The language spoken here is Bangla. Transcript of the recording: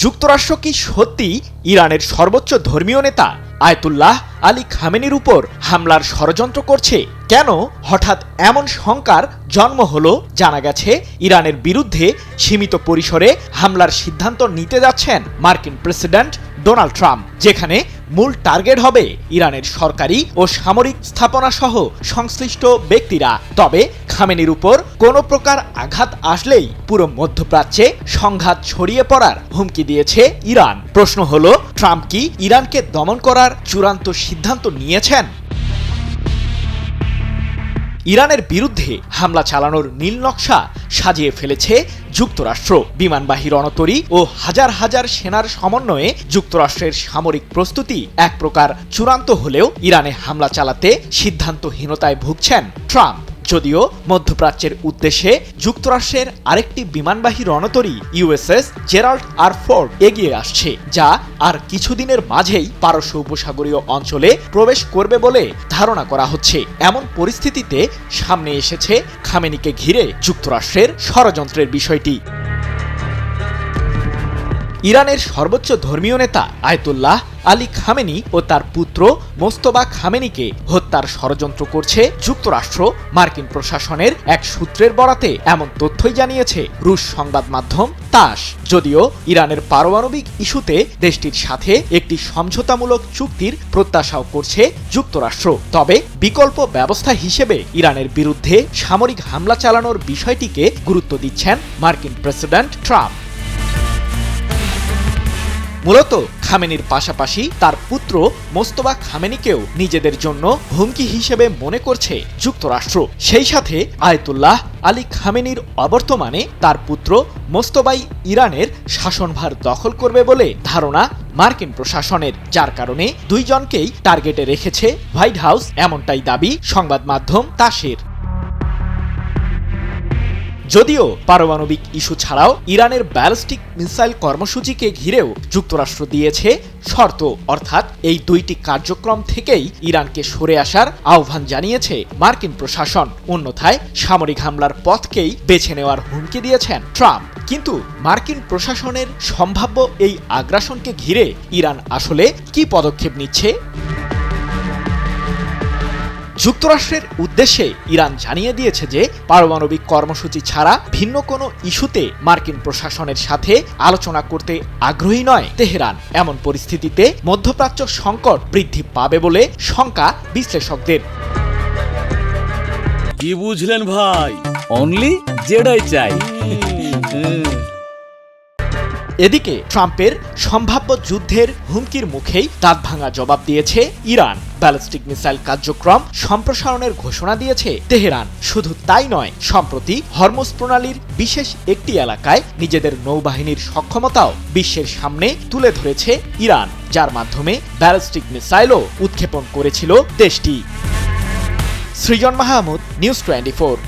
যুক্তরাষ্ট্র কি সত্যি ইরানের সর্বোচ্চ ধর্মীয় নেতা আয়াতুল্লাহ আলী খামেনির উপর হামলার ষড়যন্ত্র করছে? কেন হঠাৎ এমন শঙ্কার জন্ম হলো? জানা গেছে ইরানের বিরুদ্ধে সীমিত পরিসরে হামলার সিদ্ধান্ত নিতে যাচ্ছেন মার্কিন প্রেসিডেন্ট ডোনাল্ড ট্রাম্প, যেখানে মূল টার্গেট হবে ইরানের সরকারি ও সামরিক স্থাপনা সহ সংশ্লিষ্ট ব্যক্তিরা। তবে খামেনির উপর কোনো প্রকার আঘাত আসলেই পুরো মধ্যপ্রাচ্যে সংঘাত ছড়িয়ে পড়ার হুমকি দিয়েছে ইরান। প্রশ্ন হলো, ট্রাম্প কি ইরানকে দমন করার চূড়ান্ত সিদ্ধান্ত নিয়েছেন? ইরানের বিরুদ্ধে হামলা চালানোর নীল নকশা সাজিয়ে ফেলেছে যুক্তরাষ্ট্র। বিমানবাহী রণতরী ও হাজার হাজার সেনার সমন্বয়ে যুক্তরাষ্ট্রের সামরিক প্রস্তুতি এক প্রকার চূড়ান্ত হলেও ইরানে হামলা চালাতে সিদ্ধান্তহীনতায় ভুগছেন ট্রাম্প। যদিও মধ্যপ্রাচ্যের উদ্দেশ্যে যুক্তরাষ্ট্রের আরেকটি বিমানবাহী রণতরী ইউএসএস জেরাল্ড আর ফোর্ড এগিয়ে আসছে, যা আর কিছুদিনের মাঝেই পারস্য উপসাগরীয় অঞ্চলে প্রবেশ করবে বলে ধারণা করা হচ্ছে। এমন পরিস্থিতিতে সামনে এসেছে খামেনিকে ঘিরে যুক্তরাষ্ট্রের ষড়যন্ত্রের বিষয়টি। ইরানের সর্বোচ্চ ধর্মীয় নেতা আয়াতুল্লাহ আলী খামেনি ও তার পুত্র মোস্তফা খামেনিকে হত্যার ষড়যন্ত্র করছে যুক্তরাষ্ট্র। মার্কিন প্রশাসনের এক সূত্রের বরাতে এমন তথ্যই জানিয়েছে রুশ সংবাদ মাধ্যম তাস। যদিও ইরানের পারমাণবিক ইস্যুতে দেশটির সাথে একটি সমঝোতামূলক চুক্তির প্রত্যাশাও করছে যুক্তরাষ্ট্র, তবে বিকল্প ব্যবস্থা হিসেবে ইরানের বিরুদ্ধে সামরিক হামলা চালানোর বিষয়টিকে গুরুত্ব দিচ্ছেন মার্কিন প্রেসিডেন্ট ট্রাম্প। মূলত খামেনির পাশাপাশি তার পুত্র মোস্তফা খামেনিকেও নিজেদের জন্য হুমকি হিসেবে মনে করছে যুক্তরাষ্ট্র। সেই সাথে আয়াতুল্লাহ আলী খামেনির অবর্তমানে তার পুত্র মোস্তফাই ইরানের শাসনভার দখল করবে বলে ধারণা মার্কিন প্রশাসনের, যার কারণে দুইজনকেই টার্গেটে রেখেছে হোয়াইট হাউস, এমনটাই দাবি সংবাদ মাধ্যম তাসের। যদিও পারমাণবিক ইস্যু ছাড়াও ইরানের ব্যালিস্টিক মিসাইল কর্মসূচিকে ঘিরেও যুক্তরাষ্ট্র দিয়েছে শর্ত, অর্থাৎ এই দুইটি কার্যক্রম থেকেই ইরানকে সরে আসার আহ্বান জানিয়েছে মার্কিন প্রশাসন। অন্যথায় সামরিক হামলার পথকেই বেছে নেওয়ার হুমকি দিয়েছেন ট্রাম্প। কিন্তু মার্কিন প্রশাসনের সম্ভাব্য এই আগ্রাসনকে ঘিরে ইরান আসলে কি পদক্ষেপ নিচ্ছে? যুক্তরাষ্ট্রের উদ্দেশ্যে ইরান জানিয়ে দিয়েছে যে পারমাণবিক কর্মসূচি ছাড়া ভিন্ন কোনো ইস্যুতে মার্কিন প্রশাসনের সাথে আলোচনা করতে আগ্রহী নয় তেহরান। এমন পরিস্থিতিতে মধ্যপ্রাচ্য সংকট বৃদ্ধি পাবে বলে শঙ্কা বিশ্লেষকদের। কি বুঝলেন ভাই? অনলি যেটাই চাই। এদিকে ট্রাম্পের সম্ভাব্য যুদ্ধের হুমকির মুখেই দাঁতভাঙা জবাব দিয়েছে ইরান। ব্যালিস্টিক মিসাইল কার্যক্রম সম্প্রসারণের ঘোষণা দিয়েছে তেহরান। শুধু তাই নয়, সম্প্রতি হরমুজ প্রণালীর বিশেষ একটি এলাকায় নিজেদের নৌবাহিনীর সক্ষমতাও বিশ্বের সামনে তুলে ধরেছে ইরান, যার মাধ্যমে ব্যালিস্টিক মিসাইলও উৎক্ষেপণ করেছিল দেশটি। সৃজন মাহমুদ, নিউজ 24।